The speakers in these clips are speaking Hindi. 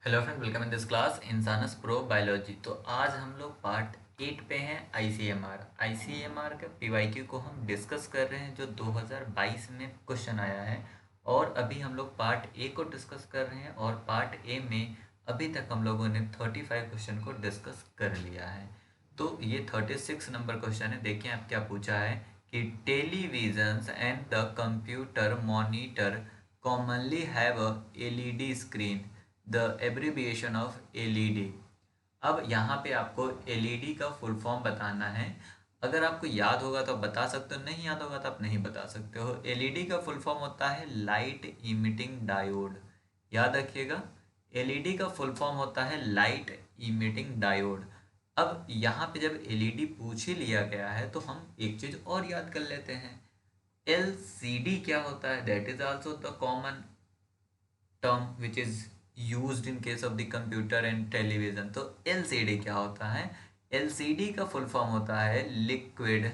Hello friend, welcome in this class इंसानस प्रो बायोलॉजी। तो आज हम लोग पार्ट 8 पे हैं। आईसीएमआर के पीवाईक्यू को हम डिस्कस कर रहे हैं जो 2022 में क्वेश्चन आया है। और अभी हम लोग पार्ट ए को डिस्कस कर रहे हैं और पार्ट ए में अभी तक हम लोगों ने 35 क्वेश्चन को डिस्कस कर लिया है। तो ये 36 नंबर क्वेश्चन है। देखिए आप क्या पूछा है कि televisions and the computer monitor commonly have a LED screen, the abbreviation of LED। अब यहाँ पे आपको LED का फुल फॉर्म बताना है। अगर आपको याद होगा तो आप बता सकते हो, नहीं याद होगा तो आप नहीं बता सकते हो। LED का फुल फॉर्म होता है लाइट इमिटिंग डायोड। याद रखिएगा, LED का फुल फॉर्म होता है लाइट इमिटिंग डायोड। अब यहाँ पे जब LED पूछ ही लिया गया है तो हम एक चीज़ और याद कर लेते हैं। LCD क्या होता है? That is also the common term which is used in case of the computer and television. तो LCD क्या होता है? LCD का फुल फॉर्म होता है liquid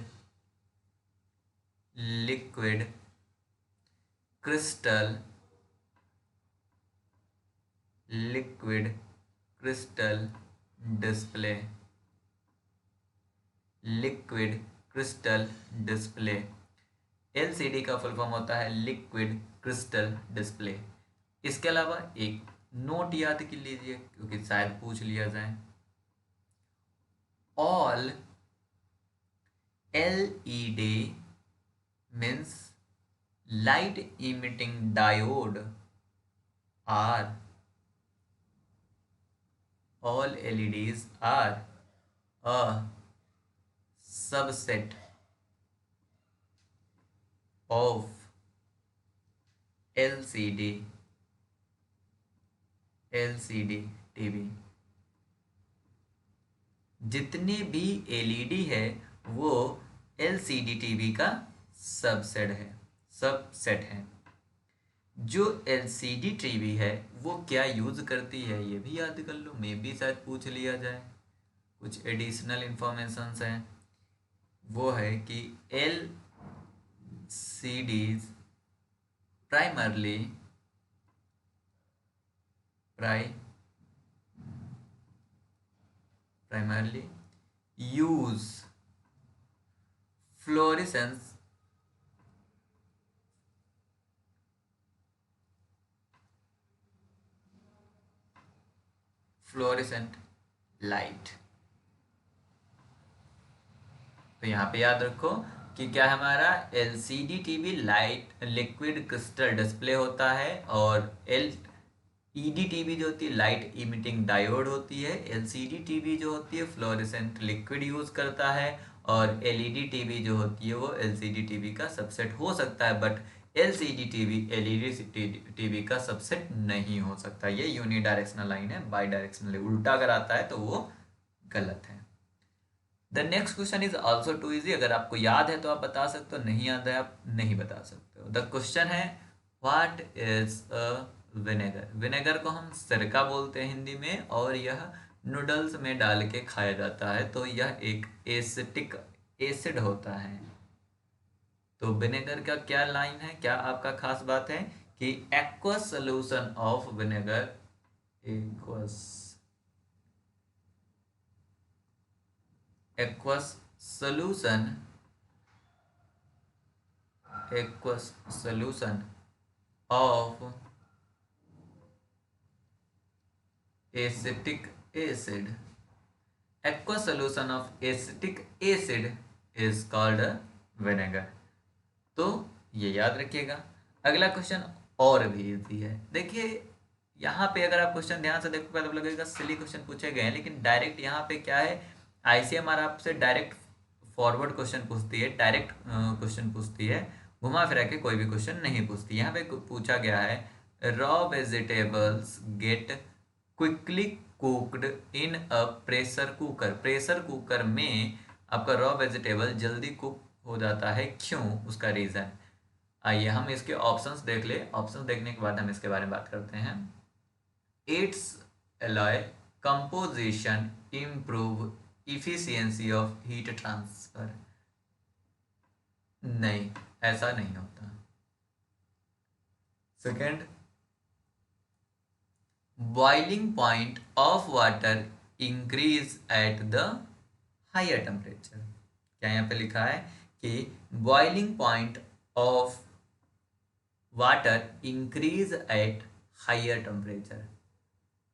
crystal liquid crystal display. Liquid crystal display. LCD का फुल फॉर्म होता है लिक्विड क्रिस्टल डिस्प्ले। इसके अलावा एक नोट याद कर लीजिए क्योंकि शायद पूछ लिया जाए। All LED means light emitting diode are all LEDs are a subset of LCD TV। जितनी भी LED है वो LCD TV का सबसेट है। जो LCD टीवी है वो क्या यूज़ करती है ये भी याद कर लो, मे भी शायद पूछ लिया जाए। कुछ एडिशनल इंफॉर्मेशंस हैं। वो है कि LCDs primarily use fluorescence fluorescent light. तो यहाँ पे याद रखो कि क्या हमारा LCD TV light liquid crystal display होता है और LED टीवी जो होती है लाइट इमिटिंग डायोड होती है। LCD टीवी जो होती है फ्लोरेसेंट लिक्विड यूज़ करता है और LED टीवी जो होती है वो LCD टीवी का सबसेट हो सकता है, but LCD TV LED TV का सबसेट नहीं हो सकता। ये यूनिडायरेक्शनल लाइन है, बाई डायरेक्शनल उल्टा अगर आता है तो वो गलत है। The next question is also too easy. अगर आपको याद है तो आप बता सकते हो, नहीं याद है आप नहीं बता सकते हो। द क्वेश्चन है what is a vinegar. Vinegar को हम सिरका बोलते हैं हिंदी में और यह नूडल्स में डाल के खाया जाता है। तो यह एक एसिटिक एसिड होता है। तो विनेगर का क्या लाइन है, क्या आपका खास बात है कि aqueous solution of vinegar aqueous aqueous solution of acetic acid aqueous solution of acetic acid is called vinegar। तो ये याद रखिएगा। अगला क्वेश्चन और भी इजी है। देखिए यहाँ पे अगर आप क्वेश्चन ध्यान से देखोगे तो लगेगा सिली क्वेश्चन पूछे गए हैं, लेकिन डायरेक्ट यहाँ पे क्या है, आईसीएमआर आपसे डायरेक्ट फॉरवर्ड क्वेश्चन पूछती है, डायरेक्ट क्वेश्चन पूछती है, घुमा फिरा के कोई भी क्वेश्चन नहीं पूछती। यहाँ पे पूछा गया है raw vegetables get quickly cooked in a pressure cooker. Pressure cooker में आपका रॉ वेजिटेबल जल्दी कुक हो जाता है, क्यों, उसका रीज़न। आइए हम इसके ऑप्शंस देख ले। ऑप्शंस देखने के बाद हम इसके बारे में बात करते हैं। It's alloy composition improve efficiency of heat transfer। नहीं, ऐसा नहीं होता। Second, boiling point of water increase at the higher temperature. क्या यहाँ पे लिखा है कि boiling point of water increase at higher temperature.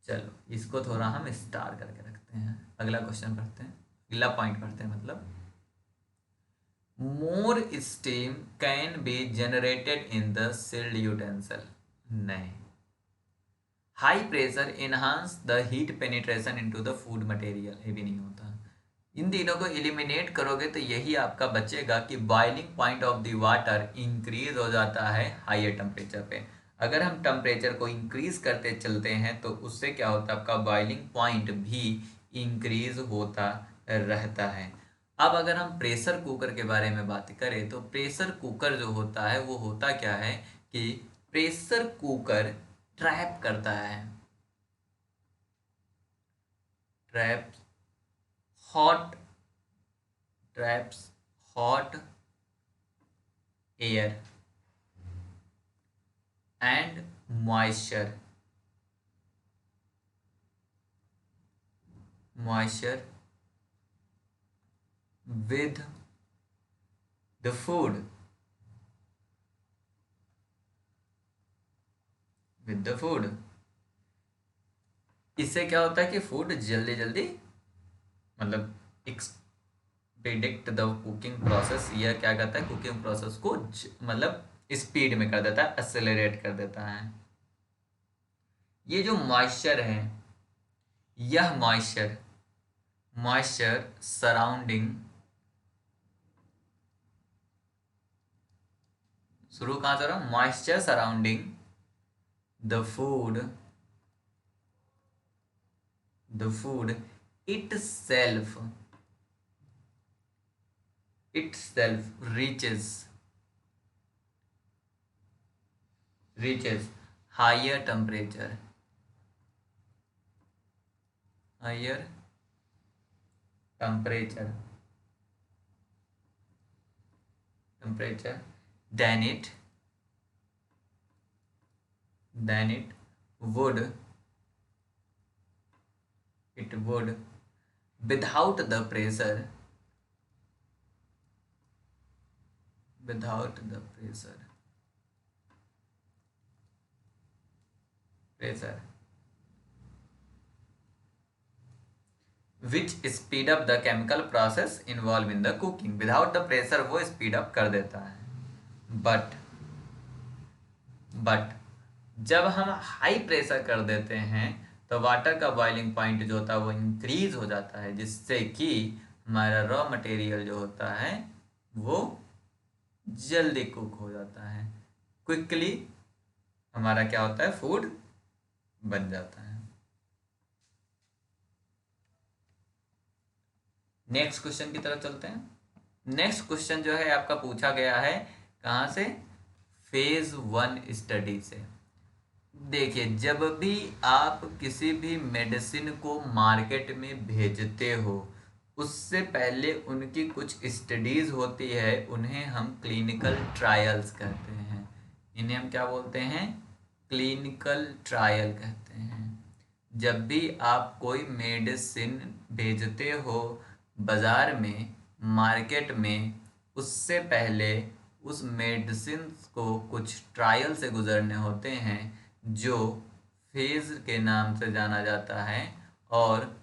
चलो इसको थोड़ा हम स्टार करके रखते हैं, अगला क्वेश्चन पढ़ते हैं, अगला पॉइंट पढ़ते हैं। मतलब more steam can be generated in the sealed utensil. नहीं, high pressure enhance the heat penetration into the food material, ये भी नहीं होता। इन तीनों को एलिमिनेट करोगे तो यही आपका बचेगा कि boiling point of the water increase हो जाता है हायर टेम्परेचर पे। अगर हम टेम्परेचर को इंक्रीज करते चलते हैं तो उससे क्या होता है, आपका बॉइलिंग पॉइंट भी इंक्रीज होता रहता है। अब अगर हम प्रेशर कुकर के बारे में बात करें तो प्रेशर कुकर जो होता है वो होता क्या है कि प्रेशर कुकर ट्रैप करता है, trap hot traps hot air and moisture with the food इससे क्या होता है कि फूड जल्दी जल्दी मतलब प्रिडिक्ट द कुकिंग प्रोसेस, या क्या कहता है कुकिंग प्रोसेस को मतलब स्पीड में कर देता है, एक्सेलरेट कर देता है। ये जो मॉइस्चर है, यह मॉइस्चर सराउंडिंग, शुरू कहाँ से रहा, moisture surrounding the food itself reaches higher temperature than it would without the pressure which speed up the chemical process involved in the cooking। Without the pressure वो स्पीड अप कर देता है। बट जब हम हाई प्रेशर कर देते हैं तो वाटर का बॉइलिंग पॉइंट जो होता है वो इंक्रीज हो जाता है, जिससे कि हमारा रॉ मटेरियल जो होता है वो जल्दी कुक हो जाता है, क्विकली हमारा क्या होता है, फूड बन जाता है। नेक्स्ट क्वेश्चन की तरफ चलते हैं। नेक्स्ट क्वेश्चन जो है आपका पूछा गया है कहाँ से, फेज 1 स्टडी से। देखिए, जब भी आप किसी भी मेडिसिन को मार्केट में भेजते हो उससे पहले उनकी कुछ स्टडीज होती है, उन्हें हम क्लिनिकल ट्रायल्स कहते हैं। इन्हें हम क्या बोलते हैं, क्लिनिकल ट्रायल कहते हैं। जब भी आप कोई मेडिसिन भेजते हो बाज़ार में, मार्केट में, उससे पहले उस मेडिसिन को कुछ ट्रायल से गुजरने होते हैं जो फेज़ के नाम से जाना जाता है। और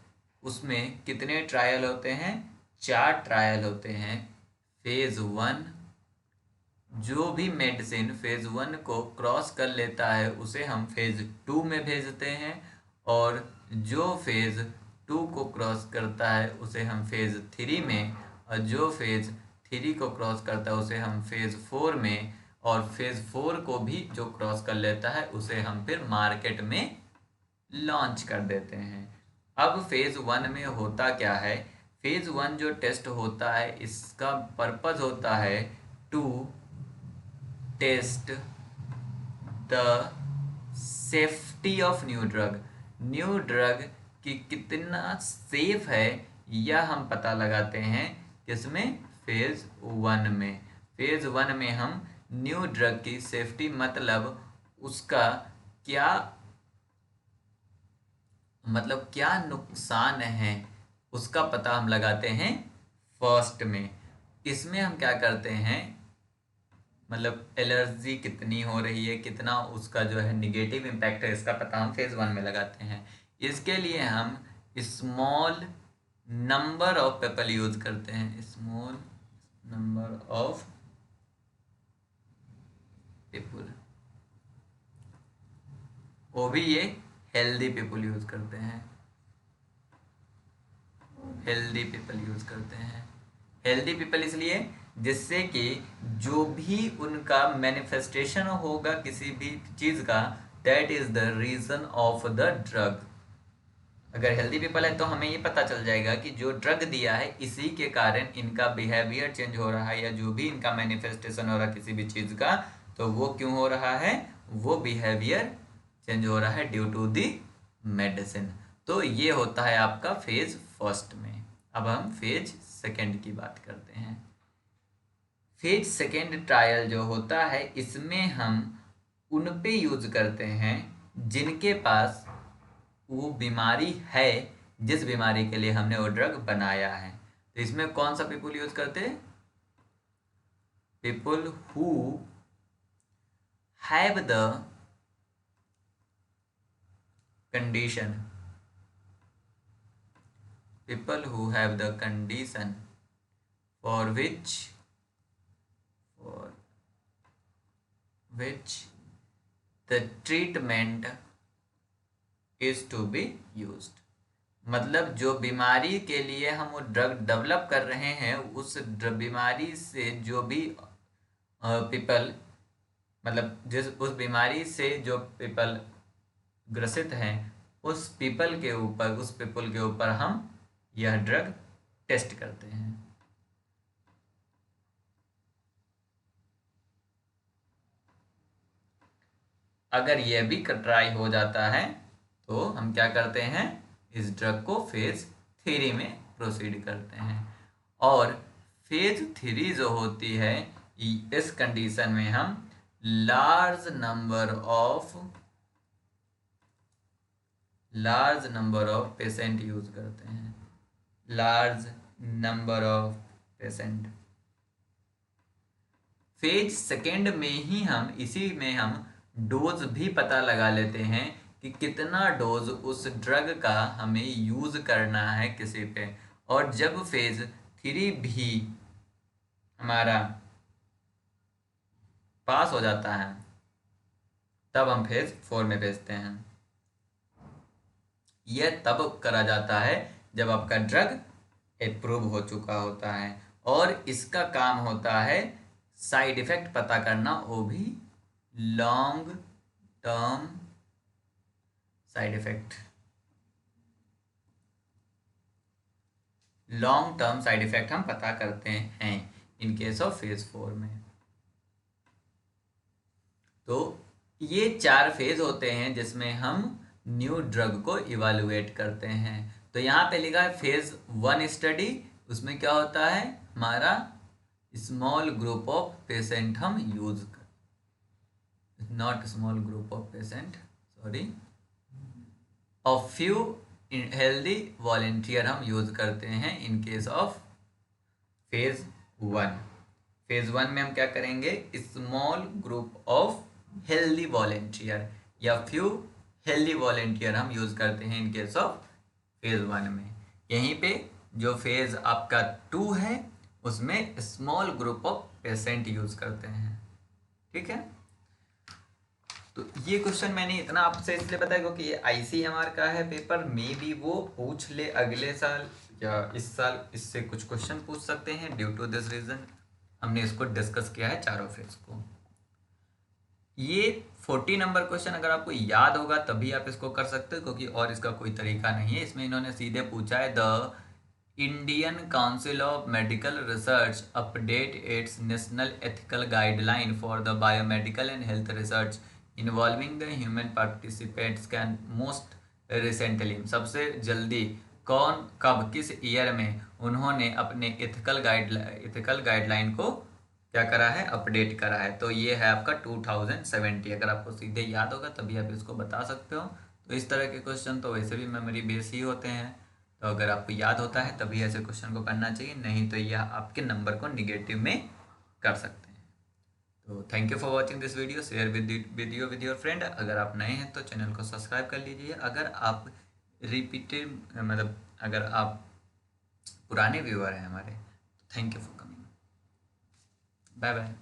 उसमें कितने ट्रायल होते हैं, 4 ट्रायल होते हैं। फेज़ 1, जो भी मेडिसिन फेज़ 1 को क्रॉस कर लेता है उसे हम फेज़ 2 में भेजते हैं, और जो फेज़ 2 को क्रॉस करता है उसे हम फेज़ 3 में, और जो फेज़ 3 को क्रॉस करता है उसे हम फेज़ 4 में, और फेज़ 4 को भी जो क्रॉस कर लेता है उसे हम फिर मार्केट में लॉन्च कर देते हैं। अब फेज़ 1 में होता क्या है, फेज़ 1 जो टेस्ट होता है इसका पर्पज़ होता है to test the safety of new drug कि कितना सेफ है यह हम पता लगाते हैं। किसमें, फेज़ 1 में। फेज़ 1 में हम न्यू ड्रग की सेफ्टी मतलब उसका क्या मतलब क्या नुकसान है उसका पता हम लगाते हैं फर्स्ट में। इसमें हम क्या करते हैं, मतलब एलर्जी कितनी हो रही है, कितना उसका जो है निगेटिव इम्पैक्ट है, इसका पता हम फेज 1 में लगाते हैं। इसके लिए हम small number of people use करते हैं, स्मॉल नंबर ऑफ पीपल, वो भी ये हेल्दी पीपल यूज करते हैं, हेल्दी पीपल यूज करते हैं। हेल्दी पीपल इसलिए जिससे कि जो भी उनका मैनिफेस्टेशन होगा किसी भी चीज का, that is the reason of the drug. अगर हेल्दी पीपल है तो हमें ये पता चल जाएगा कि जो ड्रग दिया है इसी के कारण इनका बिहेवियर चेंज हो रहा है, या जो भी इनका मैनिफेस्टेशन हो रहा है किसी भी चीज का, तो वो क्यों हो रहा है, वो बिहेवियर चेंज हो रहा है ड्यू टू दी मेडिसिन। तो ये होता है आपका फेज फर्स्ट में। अब हम फेज सेकेंड की बात करते हैं। फेज सेकेंड ट्रायल जो होता है इसमें हम उन पे यूज करते हैं जिनके पास वो बीमारी है, जिस बीमारी के लिए हमने वो ड्रग बनाया है। तो इसमें कौन सा पीपल यूज करते हैं, people who have the condition, people who have the condition for which the treatment is to be used। मतलब जो बीमारी के लिए हम वो ड्रग डेवलप कर रहे हैं, उस बीमारी से जो भी पीपल, मतलब जिस उस बीमारी से जो पीपल ग्रसित हैं, उस पीपल के ऊपर हम यह ड्रग टेस्ट करते हैं। अगर यह भी ट्राई हो जाता है तो हम क्या करते हैं, इस ड्रग को फेज 3 में प्रोसीड करते हैं। और फेज 3 जो होती है, इस कंडीशन में हम large number of patient use करते हैं, large number of patient. Phase second में ही हम इसी में हम डोज भी पता लगा लेते हैं कि कितना डोज उस ड्रग का हमें यूज करना है किसी पे। और जब फेज 3 भी हमारा पास हो जाता है तब हम फेज 4 में भेजते हैं। यह तब करा जाता है जब आपका ड्रग अप्रूव हो चुका होता है, और इसका काम होता है साइड इफेक्ट पता करना, वो भी long term side effect. Long term side effect हम पता करते हैं इन केस ऑफ फेज 4 में। तो ये 4 फेज होते हैं जिसमें हम न्यू ड्रग को इवेलुएट करते हैं। तो यहाँ पे लिखा है फेज 1 स्टडी, उसमें क्या होता है, हमारा स्मॉल ग्रुप ऑफ पेशेंट हम यूज कर, not small group of patient, sorry, of few healthy volunteer हम यूज करते हैं in case of phase 1। Phase 1 में हम क्या करेंगे, small group of healthy volunteer या फ्यू हेल्दी वॉलेंटियर हम यूज करते हैं इन केस ऑफ फेज 1 में। यहीं पे जो फेज आपका 2 है उसमें small group of patient use करते हैं। ठीक है, तो ये क्वेश्चन मैंने इतना आपसे इसलिए बताया क्योंकि ये ICMR का है पेपर, मे बी वो पूछ ले अगले साल या इस साल, इससे कुछ क्वेश्चन पूछ सकते हैं। ड्यू टू दिस रीजन हमने इसको डिस्कस किया है चारों फेज को। ये 40 नंबर क्वेश्चन अगर आपको याद होगा तभी आप इसको कर सकते हो, क्योंकि और इसका कोई तरीका नहीं है। इसमें इन्होंने सीधे पूछा है, the Indian council of medical research update it's national ethical guideline for the biomedical and health research involving the human participants can most recently. सबसे जल्दी कौन कब किस ईयर में उन्होंने अपने एथिकल गाइडलाइन को क्या करा है, अपडेट करा है। तो ये है आपका 2070। अगर आपको सीधे याद होगा तभी आप इसको बता सकते हो। तो इस तरह के क्वेश्चन तो वैसे भी मेमोरी बेस ही होते हैं, तो अगर आपको याद होता है तभी ऐसे क्वेश्चन को करना चाहिए, नहीं तो यह आपके नंबर को निगेटिव में कर सकते हैं। तो thank you for watching this video, share with your friend. अगर आप नए हैं तो चैनल को सब्सक्राइब कर लीजिए। अगर आप रिपीटेड मतलब अगर आप पुराने व्यूअर हैं हमारे, thank you for coming. Bye bye.